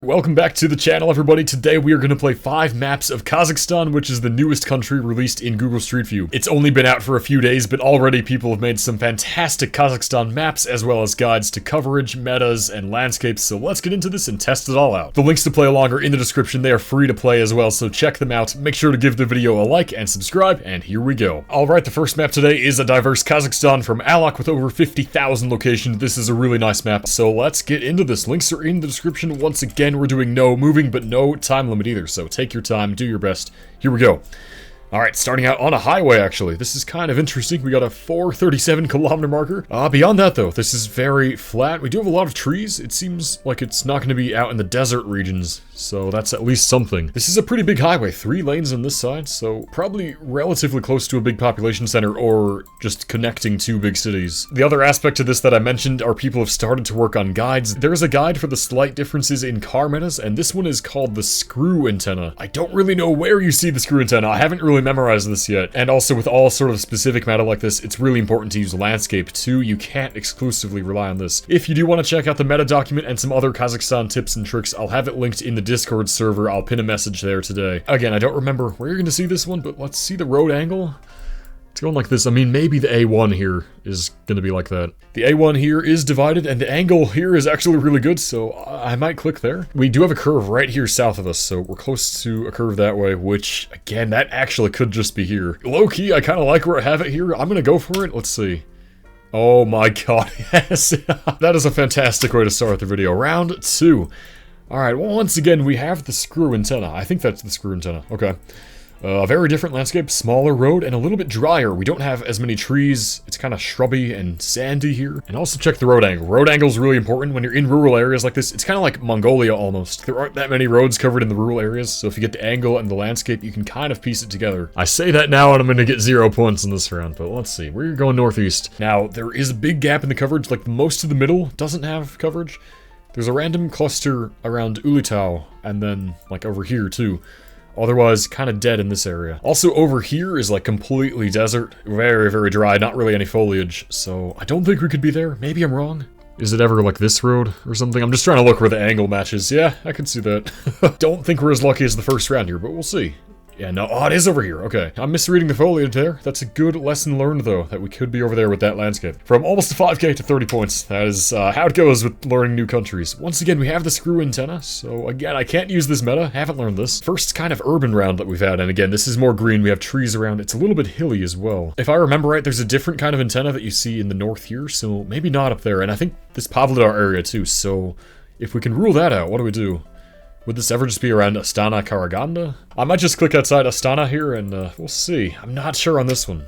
Welcome back to the channel, everybody. Today we are going to play 5 maps of Kazakhstan, which is the newest country released in Google Street View. It's only been out for a few days, but already people have made some fantastic Kazakhstan maps, as well as guides to coverage, metas, and landscapes, so let's get into this and test it all out. The links to play along are in the description. They are free to play as well, so check them out. Make sure to give the video a like and subscribe, and here we go. Alright, the first map today is a diverse Kazakhstan from Alak with over 50,000 locations. This is a really nice map, so let's get into this. Links are in the description. Once again, we're doing no moving, but no time limit either, so take your time, do your best. Here we go. Alright, starting out on a highway, actually. This is kind of interesting. We got a 437 kilometer marker. Beyond that, though, this is very flat. We do have a lot of trees. It seems like it's not going to be out in the desert regions, so that's at least something. This is a pretty big highway. 3 lanes on this side, so probably relatively close to a big population center or just connecting 2 big cities. The other aspect to this that I mentioned are people have started to work on guides. There's a guide for the slight differences in car metas, and this one is called the screw antenna. I don't really know where you see the screw antenna. I haven't really memorized this yet. And also with all sort of specific meta like this, it's really important to use landscape too. You can't exclusively rely on this. If you do want to check out the meta document and some other Kazakhstan tips and tricks, I'll have it linked in the Discord server. I'll pin a message there today. Again, I don't remember where you're going to see this one, but let's see the road angle. It's going like this. I mean, maybe the A1 here is going to be like that. The A1 here is divided, and the angle here is actually really good, so I might click there. We do have a curve right here south of us, so we're close to a curve that way, which, again, that actually could just be here. Low-key, I kind of like where I have it here. I'm going to go for it. Let's see. Oh my god, yes. That is a fantastic way to start the video. Round 2. Alright, well, once again, we have the screw antenna. I think that's the screw antenna. Okay. A very different landscape, smaller road, and a little bit drier. We don't have as many trees. It's kind of shrubby and sandy here. And also check the road angle. Road angle is really important when you're in rural areas like this. It's kind of like Mongolia almost. There aren't that many roads covered in the rural areas, so if you get the angle and the landscape, you can kind of piece it together. I say that now and I'm going to get 0 points in this round, but let's see. We're going northeast. Now, there is a big gap in the coverage. Like, most of the middle doesn't have coverage. There's a random cluster around Ulitau, and then, like, over here, too. Otherwise, kind of dead in this area. Also, over here is like completely desert. Very, very dry. Not really any foliage. So, I don't think we could be there. Maybe I'm wrong. Is it ever like this road or something? I'm just trying to look where the angle matches. Yeah, I can see that. Don't think we're as lucky as the first round here, but we'll see. Yeah, no, oh, it is over here. Okay, I'm misreading the foliage there. That's a good lesson learned, though, that we could be over there with that landscape. From almost a 5k to 30 points. That is how it goes with learning new countries. Once again, we have the screw antenna, so again, I can't use this meta. Haven't learned this. First kind of urban round that we've had, and again, this is more green. We have trees around. It's a little bit hilly as well. If I remember right, there's a different kind of antenna that you see in the north here, so maybe not up there. And I think this Pavlodar area, too, so if we can rule that out, what do we do? Would this ever just be around Astana, Karaganda? I might just click outside Astana here and we'll see. I'm not sure on this one.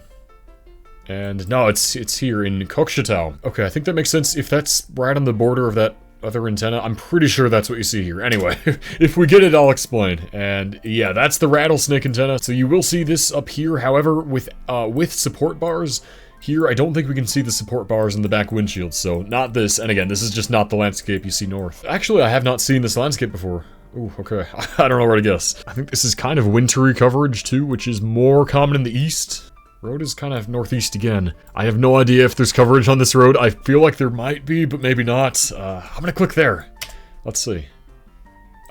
And no, it's here in Kokshetau. Okay, I think that makes sense. If that's right on the border of that other antenna, I'm pretty sure that's what you see here. Anyway, if we get it, I'll explain. And yeah, that's the rattlesnake antenna. So you will see this up here. However, with support bars, here, I don't think we can see the support bars in the back windshield, so not this. And again, this is just not the landscape you see north. Actually, I have not seen this landscape before. Ooh, okay. I don't know where to guess. I think this is kind of wintry coverage, too, which is more common in the east. Road is kind of northeast again. I have no idea if there's coverage on this road. I feel like there might be, but maybe not. I'm gonna click there. Let's see.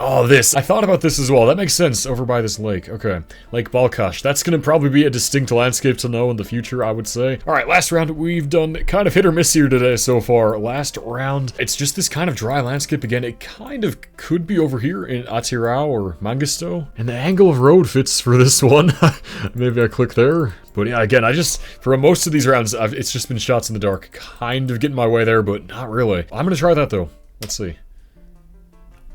Oh, this. I thought about this as well. That makes sense over by this lake. Okay. Lake Balkash. That's going to probably be a distinct landscape to know in the future, I would say. Alright, last round. We've done kind of hit or miss here today so far. Last round. It's just this kind of dry landscape again. It kind of could be over here in Atirau or Mangisto. And the angle of road fits for this one. Maybe I click there. But yeah, again, for most of these rounds, it's just been shots in the dark. Kind of getting my way there, but not really. I'm going to try that though. Let's see.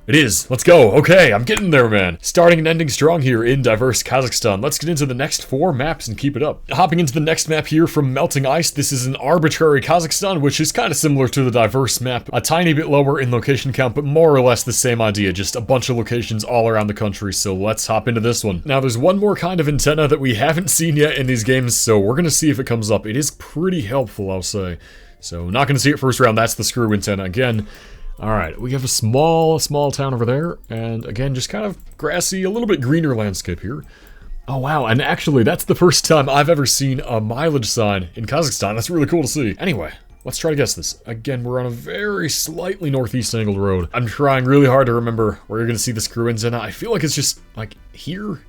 It is. Let's go. Okay, I'm getting there, man. Starting and ending strong here in diverse Kazakhstan. Let's get into the next 4 maps and keep it up. Hopping into the next map here from Melting Ice. This is an arbitrary Kazakhstan, which is kind of similar to the diverse map. A tiny bit lower in location count, but more or less the same idea. Just a bunch of locations all around the country, so let's hop into this one. Now, there's one more kind of antenna that we haven't seen yet in these games, so we're gonna see if it comes up. It is pretty helpful, I'll say. So, not gonna see it first round. That's the screw antenna again. Alright, we have a small town over there, and again, just kind of grassy, a little bit greener landscape here. Oh wow, and actually, that's the first time I've ever seen a mileage sign in Kazakhstan. That's really cool to see. Anyway, Let's try to guess this. Again, we're on a very slightly northeast angled road. I'm trying really hard to remember where you're gonna see the screw antenna. I feel like it's just, like, here?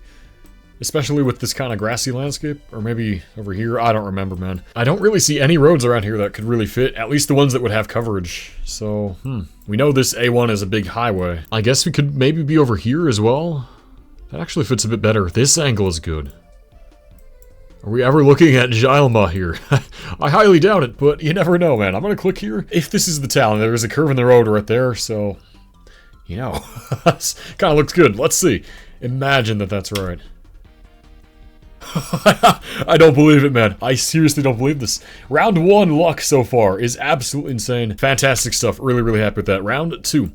Especially with this kind of grassy landscape, or maybe over here, I don't remember, man. I don't really see any roads around here that could really fit, at least the ones that would have coverage. So, we know this A1 is a big highway. I guess we could maybe be over here as well. That actually fits a bit better. This angle is good. Are we ever looking at Jilma here? I highly doubt it, but you never know, man. I'm gonna click here. If this is the town, there is a curve in the road right there, so, you know, kind of looks good. Let's see. Imagine that that's right. I don't believe it, man. I seriously don't believe this. Round 1 luck so far is absolutely insane. Fantastic stuff. Really, really happy with that. Round 2.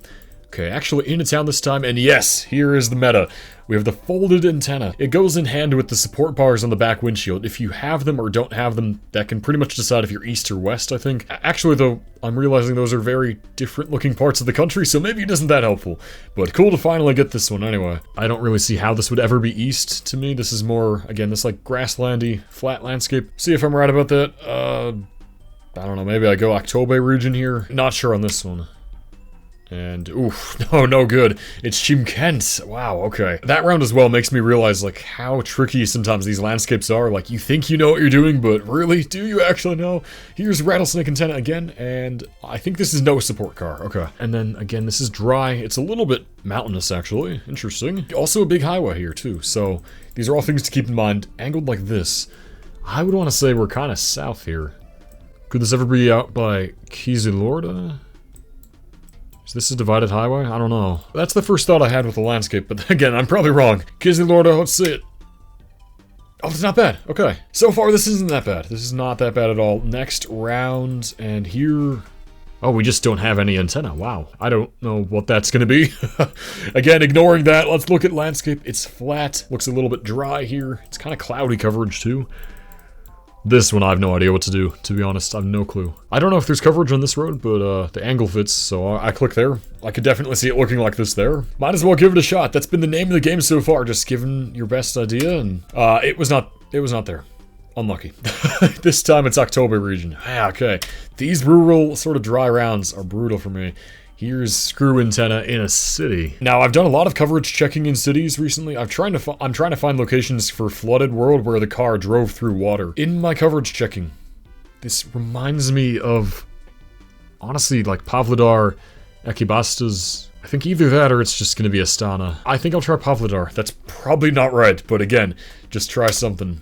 Okay, actually in a town this time, and yes, here is the meta. We have the folded antenna. It goes in hand with the support bars on the back windshield. If you have them or don't have them, that can pretty much decide if you're east or west, I think. Actually, though, I'm realizing those are very different looking parts of the country, so maybe it isn't that helpful. But cool to finally get this one anyway. I don't really see how this would ever be east to me. This is more, again, this like grasslandy, flat landscape. See if I'm right about that. I don't know, maybe I go Oktobe region here. Not sure on this one. And, oof, no good. It's Chimkent. Wow, okay. That round as well makes me realize, like, how tricky sometimes these landscapes are. Like, you think you know what you're doing, but really, do you actually know? Here's Rattlesnake Antenna again, and I think this is no support car. Okay. And then, again, this is dry. It's a little bit mountainous, actually. Interesting. Also a big highway here, too. So, these are all things to keep in mind. Angled like this, I would want to say we're kind of south here. Could this ever be out by Kizilorda? Is this a divided highway? I don't know. That's the first thought I had with the landscape, but again, I'm probably wrong. Kizilorda, let's see it. Oh, it's not bad. Okay. So far, this isn't that bad. This is not that bad at all. Next round, and here... Oh, we just don't have any antenna. Wow. I don't know what that's gonna be. Again, ignoring that, let's look at landscape. It's flat. Looks a little bit dry here. It's kind of cloudy coverage, too. This one, I have no idea what to do, to be honest. I have no clue. I don't know if there's coverage on this road, but the angle fits, so I click there. I could definitely see it looking like this there. Might as well give it a shot. That's been the name of the game so far, just giving your best idea, and it was not there. Unlucky. This time it's Oktober region. Ah, okay. These rural, sort of dry rounds are brutal for me. Here's screw antenna in a city. Now, I've done a lot of coverage checking in cities recently. I'm trying to find locations for flooded world where the car drove through water. In my coverage checking, this reminds me of, honestly, like Pavlodar, Ekibastas. I think either that or it's just gonna be Astana. I think I'll try Pavlodar. That's probably not right, but again, just try something.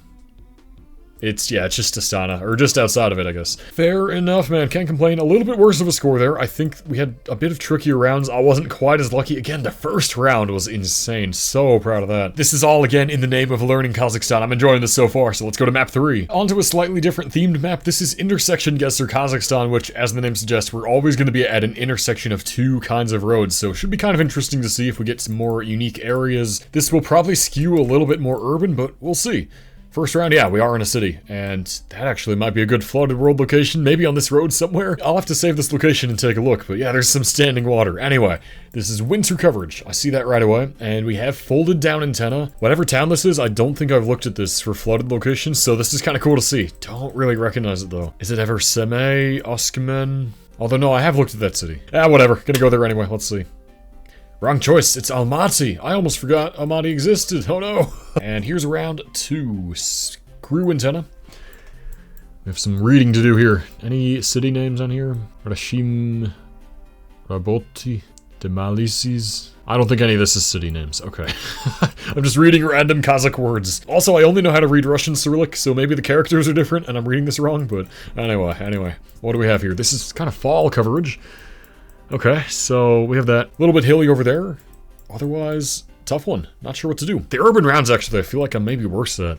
It's just Astana, or just outside of it, I guess. Fair enough, man. Can't complain. A little bit worse of a score there. I think we had a bit of trickier rounds. I wasn't quite as lucky. Again, the first round was insane. So proud of that. This is all, again, in the name of learning Kazakhstan. I'm enjoying this so far, so let's go to map 3. On to a slightly different themed map. This is Intersection Guesser Kazakhstan, which, as the name suggests, we're always going to be at an intersection of 2 kinds of roads, so it should be kind of interesting to see if we get some more unique areas. This will probably skew a little bit more urban, but we'll see. First round, yeah, we are in a city, and that actually might be a good flooded world location, maybe on this road somewhere. I'll have to save this location and take a look, but yeah, there's some standing water. Anyway, this is winter coverage. I see that right away, and we have folded down antenna. Whatever town this is, I don't think I've looked at this for flooded locations, so this is kind of cool to see. Don't really recognize it, though. Is it ever Semey, Oskimen? Although, no, I have looked at that city. Whatever. Gonna go there anyway. Let's see. Wrong choice, it's Almaty. I almost forgot Almaty existed, oh no. And here's round 2, screw antenna. We have some reading to do here. Any city names on here? Rashim, Raboti, Demalisis. I don't think any of this is city names, okay. I'm just reading random Kazakh words. Also, I only know how to read Russian Cyrillic, so maybe the characters are different and I'm reading this wrong, but anyway. What do we have here? This is kind of fall coverage. Okay, so we have that. A little bit hilly over there. Otherwise, tough one. Not sure what to do. The urban rounds, actually, I feel like I'm maybe worse at.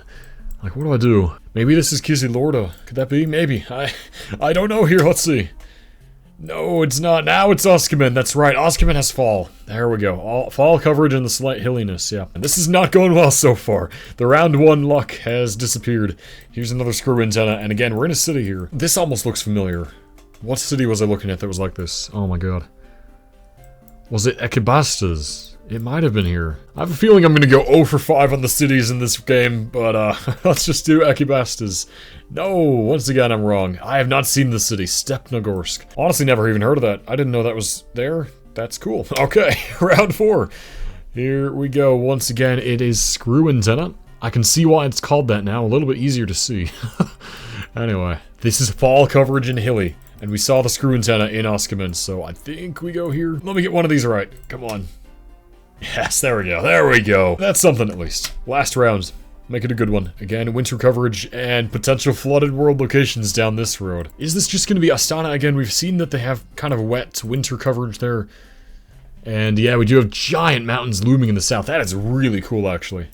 Like, what do I do? Maybe this is Kizilorda. Could that be? Maybe. I don't know here. Let's see. No, it's not. Now it's Oskimen. That's right. Oskimen has fall. There we go. All fall coverage and the slight hilliness. Yeah. And this is not going well so far. The round 1 luck has disappeared. Here's another screw antenna. And again, we're in a city here. This almost looks familiar. What city was I looking at that was like this? Oh my god. Was it Ekibastas? It might have been here. I have a feeling I'm gonna go 0 for 5 on the cities in this game, but let's just do Ekibastas. No, once again I'm wrong. I have not seen the city, Stepnogorsk. Honestly, never even heard of that. I didn't know that was there. That's cool. Okay, round 4. Here we go. Once again, it is screw antenna. I can see why it's called that now. A little bit easier to see. Anyway, this is fall coverage in hilly, and we saw the screw antenna in Oskamen, so I think we go here. Let me get one of these right. Come on. Yes, there we go. There we go. That's something at least. Last round. Make it a good one. Again, winter coverage and potential flooded world locations down this road. Is this just going to be Astana again? We've seen that they have kind of wet winter coverage there. And yeah, we do have giant mountains looming in the south. That is really cool, actually.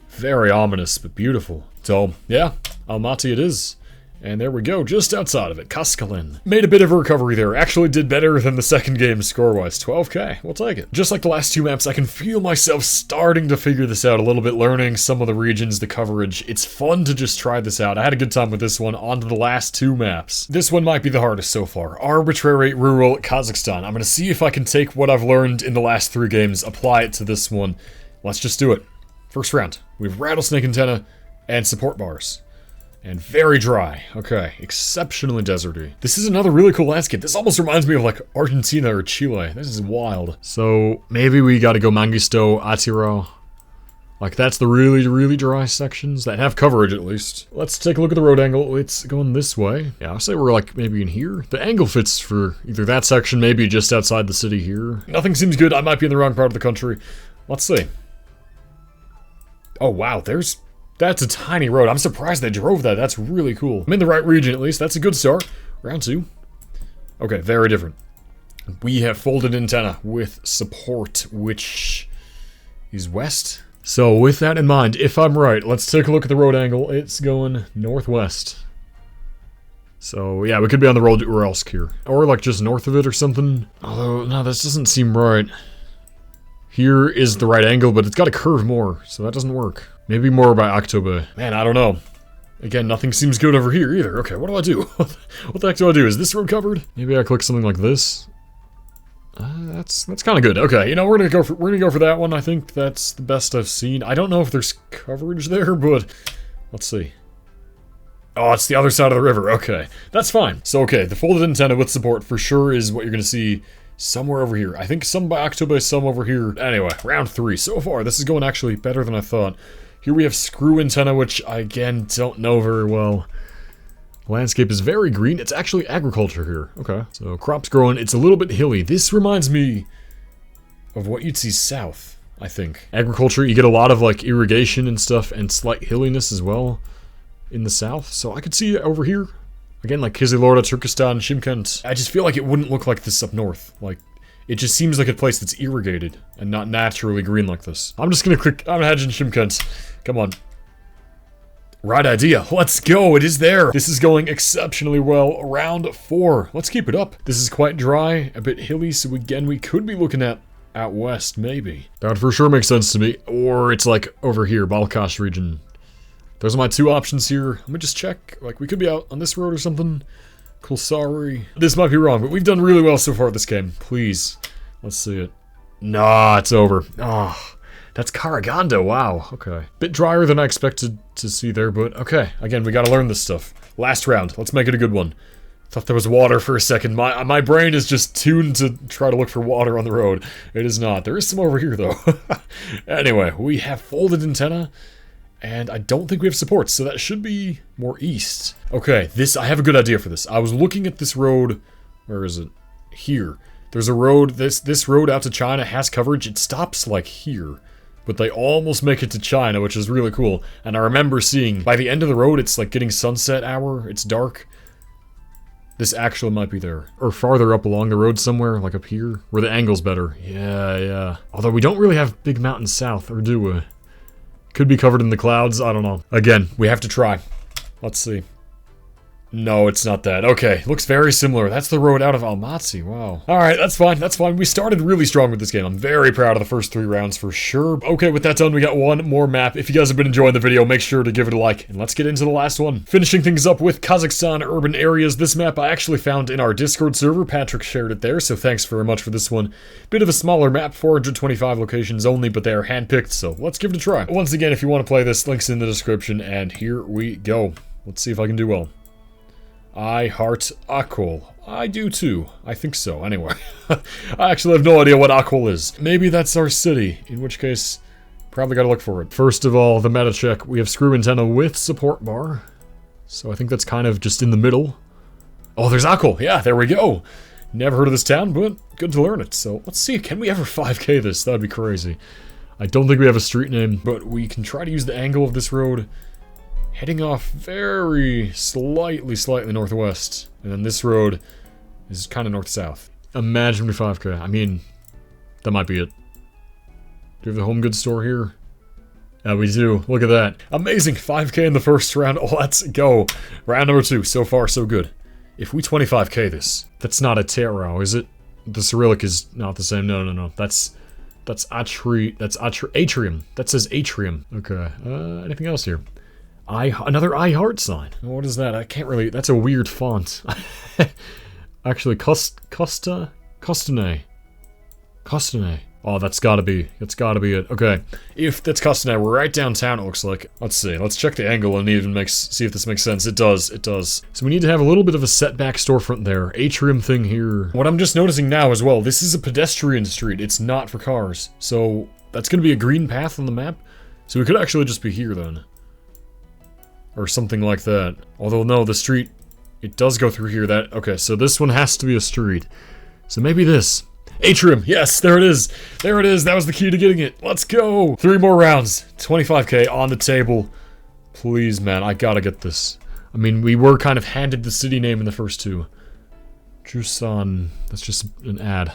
Very ominous, but beautiful. So, yeah, Almaty it is. And there we go, just outside of it, Kaskalen. Made a bit of a recovery there, actually did better than the second game score-wise. 12k, we'll take it. Just like the last 2 maps, I can feel myself starting to figure this out a little bit, learning some of the regions, the coverage. It's fun to just try this out. I had a good time with this one. On to the last 2 maps. This one might be the hardest so far. Arbitrary rural Kazakhstan. I'm gonna see if I can take what I've learned in the last 3 games, apply it to this one. Let's just do it. First round. We have rattlesnake antenna and support bars. And very dry. Okay, exceptionally deserty. This is another really cool landscape. This almost reminds me of like Argentina or Chile. This is wild. So maybe we gotta go Mangisto, Atiro. Like that's the really, really dry sections that have coverage at least. Let's take a look at the road angle. It's going this way. Yeah, I'll say we're like maybe in here. The angle fits for either that section, maybe just outside the city here. Nothing seems good. I might be in the wrong part of the country. Let's see. Oh wow, that's a tiny road. I'm surprised they drove that. That's really cool. I'm in the right region at least. That's a good start. Round 2. Okay, very different. We have folded antenna with support, which is west. So with that in mind, if I'm right, let's take a look at the road angle. It's going northwest. So yeah, we could be on the road to Uralsk here. Or like just north of it or something. Although, no, this doesn't seem right. Here is the right angle, but it's got to curve more, so that doesn't work. Maybe more by Oktober. Man, I don't know. Again, nothing seems good over here either. Okay, what do I do? What the heck do I do? Is this road covered? Maybe I click something like this. That's kind of good. Okay, you know, we're gonna go for that one. I think that's the best I've seen. I don't know if there's coverage there, but let's see. Oh, it's the other side of the river. Okay, that's fine. So okay, the folded antenna with support for sure is what you're gonna see somewhere over here. I think some by October, some over here. Anyway, round 3. So far, this is going actually better than I thought. Here we have screw antenna, which I, again, don't know very well. Landscape is very green. It's actually agriculture here. Okay. So crops growing. It's a little bit hilly. This reminds me of what you'd see south, I think. Agriculture, you get a lot of like irrigation and stuff and slight hilliness as well in the south. So I could see it over here. Again, like Kizilorda, Turkestan, Shymkent. I just feel like it wouldn't look like this up north. Like, it just seems like a place that's irrigated and not naturally green like this. I'm just gonna click, I'm imagine Shymkent. Come on. Right idea. Let's go. It is there. This is going exceptionally well. Round 4. Let's keep it up. This is quite dry, a bit hilly, so again, we could be looking at out west, maybe. That would for sure make sense to me. Or it's like over here, Balkash region. Those are my 2 options here. Let me just check. Like, we could be out on this road or something. Cool, sorry. This might be wrong, but we've done really well so far this game. Please. Let's see it. Nah, it's over. Ah, that's Karaganda. Wow. Okay. Bit drier than I expected to see there, but okay. Again, we gotta learn this stuff. Last round. Let's make it a good one. Thought there was water for a second. My brain is just tuned to try to look for water on the road. It is not. There is some over here, though. Anyway, we have folded antenna. And I don't think we have support, so that should be more east. Okay, I have a good idea for this. I was looking at this road, where is it? Here. There's a road, this road out to China has coverage. It stops like here, but they almost make it to China, which is really cool. And I remember seeing, by the end of the road, it's like getting sunset hour, it's dark. This actually might be there. Or farther up along the road somewhere, like up here, where the angle's better. Yeah. Although we don't really have big mountains south, or do we? Could be covered in the clouds, I don't know. Again, we have to try. Let's see. No, it's not that. Okay, looks very similar. That's the road out of Almaty. Wow. Alright, that's fine. That's fine. We started really strong with this game. I'm very proud of the first 3 rounds for sure. Okay, with that done, we got one more map. If you guys have been enjoying the video, make sure to give it a like. And let's get into the last one. Finishing things up with Kazakhstan urban areas. This map I actually found in our Discord server. Patrick shared it there, so thanks very much for this one. Bit of a smaller map, 425 locations only, but they are handpicked, so let's give it a try. Once again, if you want to play this, links in the description, and here we go. Let's see if I can do well. I heart Akol. I do too. I think so. Anyway, I actually have no idea what Akol is. Maybe that's our city, in which case, probably gotta look for it. First of all, the meta check. We have screw antenna with support bar. So I think that's kind of just in the middle. Oh, there's Akol. Yeah, there we go. Never heard of this town, but good to learn it. So let's see. Can we ever 5K this? That'd be crazy. I don't think we have a street name, but we can try to use the angle of this road. Heading off very slightly northwest. And then this road is kind of north-south. Imagine we 5K. I mean, that might be it. Do we have the home goods store here? Yeah, we do. Look at that. Amazing. 5K in the first round. Let's go. Round number 2. So far, so good. If we 25K this, that's not a tarot, is it? The Cyrillic is not the same. No. That's atrium. That says atrium. Okay. Anything else here? Another I heart sign. What is that? I can't really. That's a weird font. Actually, Costane. Oh, that's gotta be it. Okay. If that's Costane, we're right downtown, it looks like. Let's see. Let's check the angle and even see if this makes sense. It does. So we need to have a little bit of a setback storefront there. Atrium thing here. What I'm just noticing now as well, this is a pedestrian street. It's not for cars. So that's gonna be a green path on the map. So we could actually just be here then. Or something like that. Although, no, the street, it does go through here. Okay, so this one has to be a street. So maybe this. Atrium, yes, there it is. There it is, that was the key to getting it. Let's go. 3 more rounds. 25K on the table. Please, man, I gotta get this. I mean, we were kind of handed the city name in the first 2. Jusan, that's just an ad.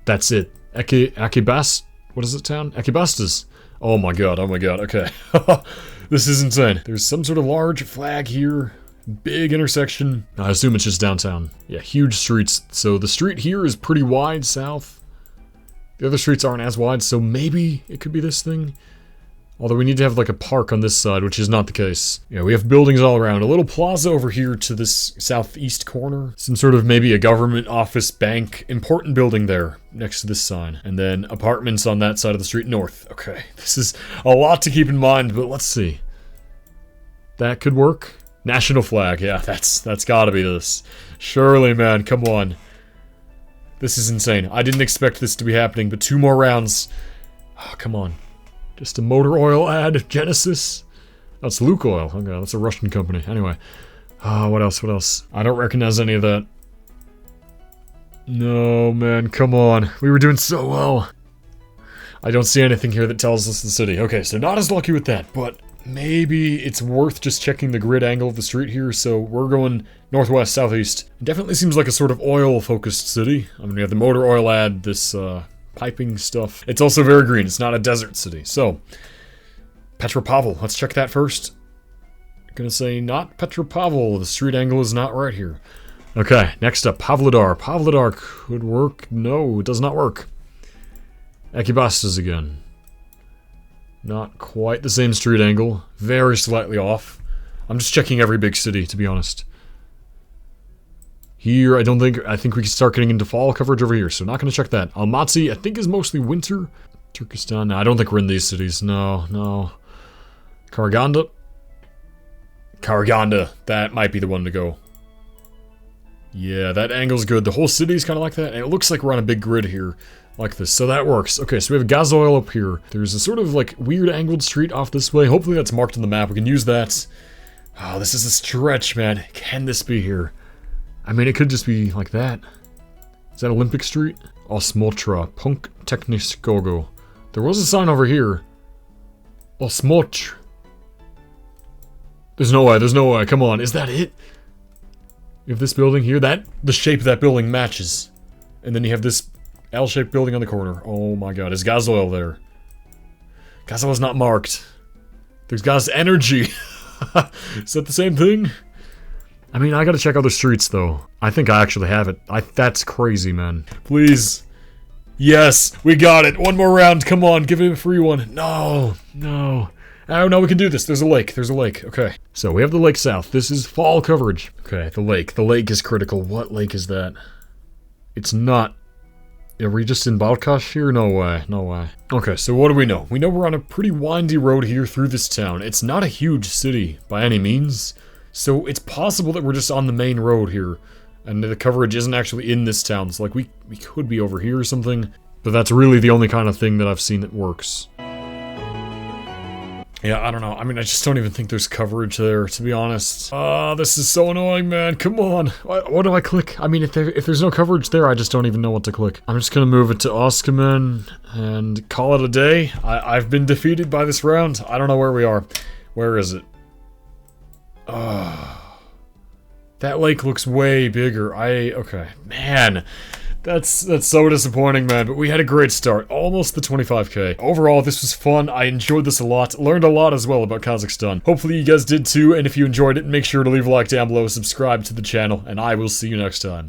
That's it. Ekibast, what is it, town? Ekibastas. Oh my god, okay. This is insane. There's some sort of large flag here. Big intersection. I assume it's just downtown. Yeah, huge streets. So the street here is pretty wide south. The other streets aren't as wide, so maybe it could be this thing. Although we need to have like a park on this side, which is not the case. Yeah, we have buildings all around. A little plaza over here to this southeast corner. Some sort of maybe a government office, bank, important building there next to this sign. And then apartments on that side of the street north. Okay, this is a lot to keep in mind, but let's see. That could work. National flag, yeah, that's gotta be this. Surely, man, come on. This is insane. I didn't expect this to be happening, but 2 more rounds. Oh, come on. Just a motor oil ad, Genesis. That's Lukoil. Okay, that's a Russian company. Anyway. What else? I don't recognize any of that. No, man, come on. We were doing so well. I don't see anything here that tells us the city. Okay, so not as lucky with that, but maybe it's worth just checking the grid angle of the street here. So we're going northwest, southeast. It definitely seems like a sort of oil-focused city. I mean, we have the motor oil ad, this, piping stuff. It's also very green. It's not a desert city. So, Petropavl. Let's check that first. Gonna say not Petropavl. The street angle is not right here. Okay, next up, Pavlodar. Pavlodar could work. No, it does not work. Ekibastas again. Not quite the same street angle. Very slightly off. I'm just checking every big city, to be honest. Here, I think we can start getting into fall coverage over here, so not going to check that. Almaty, I think, is mostly winter. Turkestan, no, I don't think we're in these cities. No. Karaganda? Karaganda, that might be the one to go. Yeah, that angle's good. The whole city's kind of like that, and it looks like we're on a big grid here, like this, so that works. Okay, so we have gas oil up here. There's a sort of, like, weird angled street off this way. Hopefully that's marked on the map. We can use that. Oh, this is a stretch, man. Can this be here? I mean, it could just be like that. Is that Olympic Street? Osmotra. Punk Techniskogo. There was a sign over here. Osmotr. There's no way. Come on, is that it? You have this building here. The shape of that building matches. And then you have this L-shaped building on the corner. Oh my god, is gas oil there? Gas oil is not marked. There's gas energy. Is that the same thing? I mean, I gotta check other streets, though. I think I actually have it. That's crazy, man. Please. Yes, we got it. One more round. Come on, give it a free one. No, no. Oh, no, we can do this. There's a lake. There's a lake. Okay. So we have the lake south. This is fall coverage. Okay, the lake. The lake is critical. What lake is that? It's not. Are we just in Balkash here? No way. No way. Okay, so what do we know? We know we're on a pretty windy road here through this town. It's not a huge city by any means. So it's possible that we're just on the main road here. And the coverage isn't actually in this town. So like we could be over here or something. But that's really the only kind of thing that I've seen that works. Yeah, I don't know. I mean, I just don't even think there's coverage there, to be honest. This is so annoying, man. Come on. What do I click? I mean, if there's no coverage there, I just don't even know what to click. I'm just gonna move it to Oskaman and call it a day. I've been defeated by this round. I don't know where we are. Where is it? That lake looks way bigger. Okay. Man. That's so disappointing, man, but we had a great start. Almost the 25k. Overall, this was fun. I enjoyed this a lot. Learned a lot as well about Kazakhstan. Hopefully you guys did too, and if you enjoyed it, make sure to leave a like down below, subscribe to the channel, and I will see you next time.